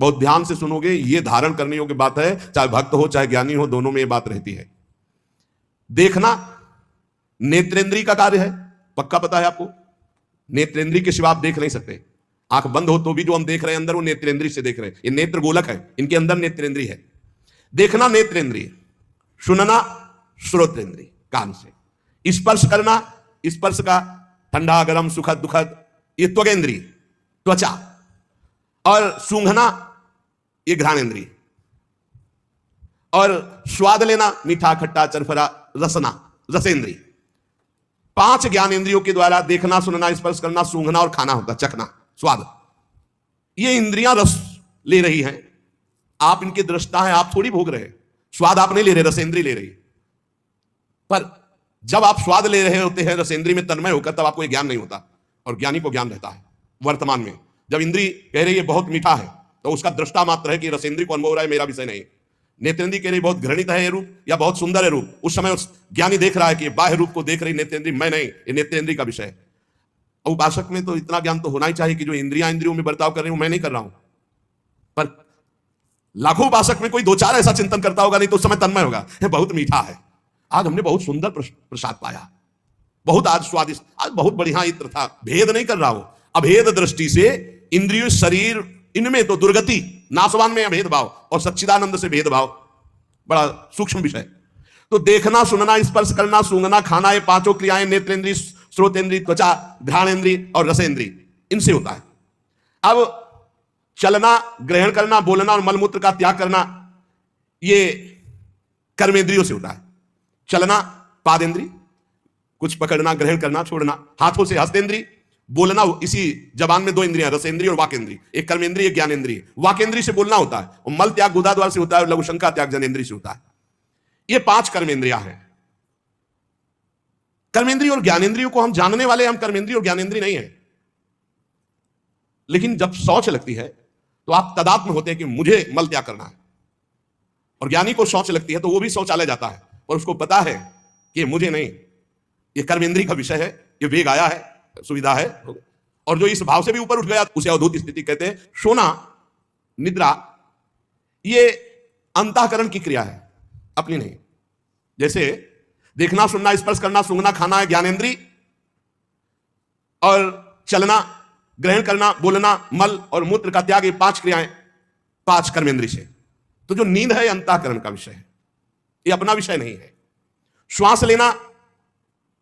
बहुत ध्यान से सुनोगे, ये धारण करने योग्य बात है, चाहे भक्त हो चाहे ज्ञानी हो, दोनों में ये बात रहती है। देखना नेत्रेंद्रिय का कार्य है, पक्का पता है आपको। नेत्रेंद्रिय के सिवा आप देख नहीं सकते। आंख बंद हो तो भी जो हम देख रहे हैं अंदर, वो नेत्रेंद्रिय से देख रहे हैं। ये नेत्र गोलक है, इनके अंदर नेत्रेंद्रिय है। देखना नेत्रेंद्रिय, सुनना श्रोतेंद्रिय कान से, स्पर्श करना, स्पर्श का ठंडा गरम सुखद दुखद, ये त्वगेंद्रिय त्वचा, और सूंघना ये घ्राणेंद्रिय, और स्वाद लेना मीठा खट्टा चरफरा रसना रसेंद्रिय। 5 ज्ञानेंद्रियों के द्वारा देखना सुनना स्पर्श करना सूंघना और खाना होता, चखना स्वाद। ये इंद्रियां रस ले रही हैं, आप इनके दृष्टा हैं, आप थोड़ी भोग रहे हैं। स्वाद आप नहीं ले रहे, रसेंद्रिय ले रही। पर जब आप स्वाद ले रहे होते हैं रसेंद्रिय में तन्मय होकर, तब आपको ज्ञान नहीं होता, और ज्ञानी को ज्ञान रहता है वर्तमान में। जब इंद्रिय कह रही है बहुत मीठा है, तो उसका दृष्टा मात्र है कि रसेंद्रिय को अनुभव हो रहा है, मेरा विषय नहीं। नेत्रेंद्रिय कह रही बहुत घृणित है ये रूप या बहुत सुंदर है रूप, उस समय उस ज्ञानी देख रहा है कि बाह्य रूप को देख रही नेत्रेंद्रिय, मैं नहीं, ये नेत्रेंद्रिय का विषय है। उपासक में तो इतना ज्ञान तो होना ही चाहिए कि जो इंद्रियां इंद्रियों में बर्ताव कर रही हूं मैं नहीं कर रहा हूं। पर लाखों उपासक में कोई 2-4 ऐसा चिंतन करता होगा, नहीं तो उस समय तन्मय होगा, बहुत मीठा है, आज हमने बहुत सुंदर प्रसाद पाया, बहुत आज स्वादिष्ट, आज बहुत बढ़िया इत्र था। भेद नहीं कर रहा हूं, अभेद दृष्टि से इंद्रिय शरीर इनमें तो दुर्गति, नाशवान में भेदभाव और सच्चिदानंद से भेदभाव, बड़ा सूक्ष्म विषय। तो देखना सुनना स्पर्श करना सूंघना खाना, ये 5 क्रियाएं नेत्रेंद्रिय श्रोतेंद्रिय त्वचा घ्राणेंद्रिय और रसेंद्रिय, इनसे होता है। अब चलना ग्रहण करना बोलना और मलमूत्र का त्याग करना, ये कर्मेंद्रियों से होता है। चलना पादेंद्रिय, कुछ पकड़ना ग्रहण करना छोड़ना, हाथों से हस्तेंद्रिय, बोलना इसी जबान में 2 इंद्रियां रसेंद्रिय और वाकेंद्रिय, एक कर्मेंद्रिय एक ज्ञानेंद्रिय। वाकेंद्रिय से बोलना होता है, और मल त्याग गुदाद्वार से होता है, और लघुशंका त्याग जनेंद्रिय से होता है। ये 5 कर्मेंद्रियां हैं। कर्मेंद्रिय और ज्ञानेंद्रियों को हम जानने वाले, हम कर्मेंद्रिय और ज्ञानेंद्रिय नहीं है। लेकिन जब शौच लगती है तो आप तदात्म होते हैं कि मुझे मल त्याग करना है, और ज्ञानी को शौच लगती है तो वो भी शौचालय जाता है, और उसको पता है कि मुझे नहीं, ये कर्मेंद्रिय का विषय है, ये वेग आया है, सुविधा है। और जो इस भाव से भी ऊपर उठ गया उसे अवधूत स्थिति कहते हैं। सोना निद्रा ये अंतःकरण की क्रिया है, अपनी नहीं। जैसे देखना सुनना स्पर्श करना सूंघना खाना है ज्ञानेंद्रिय, और चलना ग्रहण करना बोलना मल और मूत्र का त्याग, ये 5 क्रियाएं 5 कर्मेंद्रिय से। तो जो नींद है अंतःकरण का विषय है, ये अपना विषय नहीं है। श्वास लेना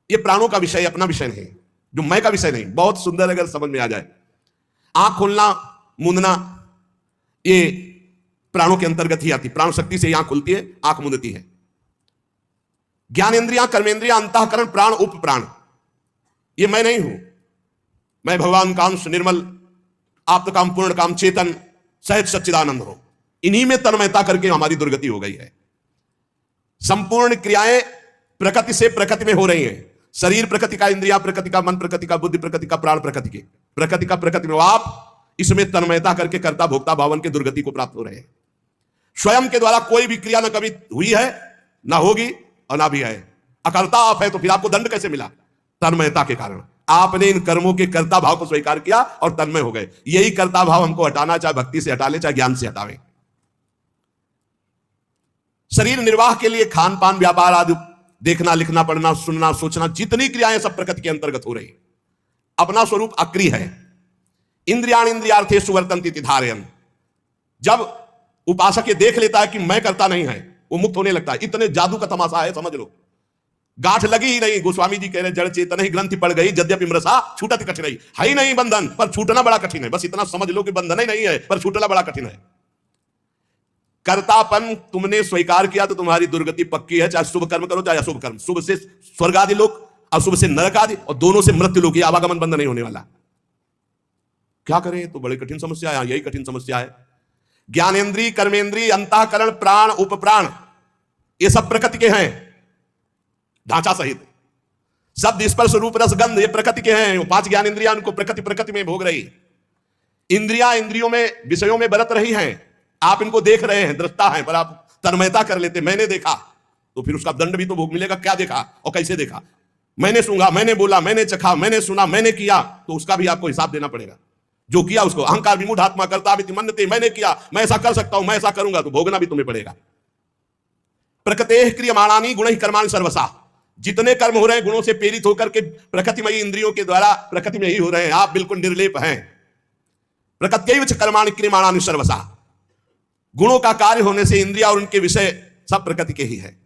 ये प्राणों का विषय, अपना विषय नहीं, जो मैं का विषय नहीं। बहुत सुंदर अगर समझ में आ जाए। आंख खोलना मूंदना ये प्राणों के अंतर्गत ही आती, प्राण शक्ति से आंख खुलती है, आंख मूंदती है। ज्ञानेंद्रियां कर्मेंद्रियां अंतःकरण प्राण उप प्राण, ये मैं नहीं हूं। मैं भगवान का अंश निर्मल आप्त काम पूर्ण काम चेतन सहज सच्चिदानंद हो, इन्हीं में तन्मयता करके हमारी दुर्गति हो गई है। संपूर्ण क्रियाएं प्रकृति से प्रकृति में हो रही हैं। शरीर प्रकृति का, इंद्रिया प्रकृति का, मन प्रकृति का, बुद्धि प्रकृति का, प्राण प्रकृति के, प्रकृति का प्रकृति में आप इसमें तन्मयता करके कर्ता भोक्ता भावन के दुर्गति को प्राप्त हो रहे हैं। स्वयं के द्वारा कोई भी क्रिया न कभी हुई है, ना होगी और ना भी है। अकर्ता आप है तो फिर आपको दंड कैसे मिला? तन्मयता के कारण। आपने इन कर्मों के कर्ता भाव को स्वीकार किया और तन्मय हो गए। यही कर्ता भाव हमको हटाना, चाहे भक्ति से हटा ले चाहे ज्ञान से हटावे। शरीर निर्वाह के लिए खान पान व्यापार आदि, देखना लिखना पढ़ना सुनना सोचना, जितनी क्रियाएं सब प्रकृति के अंतर्गत हो रही। अपना स्वरूप अक्रिय है। इंद्रियाण इंद्रियार्थे सुवर्तन्ति धारयन्। जब उपासक ये देख लेता है कि मैं करता नहीं है, वो मुक्त होने लगता है। इतने जादू का तमाशा है, समझ लो। गांठ लगी ही नहीं। गोस्वामी जी कह रहे जड़ चेतन ही ग्रंथि पड़ गई, यद्यपि मृषा छूटत कठिन है ही नहीं बंधन, पर छूटना बड़ा कठिन है। बस इतना समझ लो कि बंधन ही नहीं है, पर छूटना बड़ा कठिन है। कर्तापन तुमने स्वीकार किया तो तुम्हारी दुर्गति पक्की है। चाहे शुभ कर्म करो चाहे अशुभ कर्म, शुभ से स्वर्ग आदि लोक, अशुभ से नरक आदि, और दोनों से मृत्यु लोक, आवागमन बंद नहीं होने वाला। क्या करें? तो बड़ी कठिन समस्या है, यही कठिन समस्या है। ज्ञानेंद्रिय कर्मेंद्रिय अंतःकरण प्राण उपप्राण, ये सब प्रकृति के हैं ढांचा सहित। शब्द स्पर्श रूप रस गंध, ये प्रकृति के हैं। 5 ज्ञानेंद्रियां उनको प्रकृति में भोग रही। इंद्रियां इंद्रियों में विषयों में बरत रही हैं। आप इनको देख रहे हैं, दृष्टा हैं, पर आप तन्मयता कर लेते, मैंने देखा, तो फिर उसका दंड भी तो भोग मिलेगा। क्या देखा और कैसे देखा? मैंने सूंघा, मैंने बोला, मैंने चखा, मैंने सुना, मैंने किया, तो उसका भी आपको हिसाब देना पड़ेगा। जो किया उसको अहंकार विमूढ़ात्मा करता मन्यते, मैंने किया, मैं ऐसा कर सकता हूं, मैं ऐसा करूंगा, तो भोगना भी तुम्हें पड़ेगा। प्रकृतेः क्रियमाणानि गुणैः कर्माणि सर्वसा, जितने कर्म हो रहे हैं गुणों से प्रेरित होकर के प्रकृतिमयी इंद्रियों के द्वारा प्रकृति में ही हो रहे हैं। आप बिल्कुल निर्लेप हैं। प्रकृत्यैव च कर्माणि क्रियमाणानि सर्वसा, गुणों का कार्य होने से इंद्रिया और उनके विषय सब प्रकृति के ही है।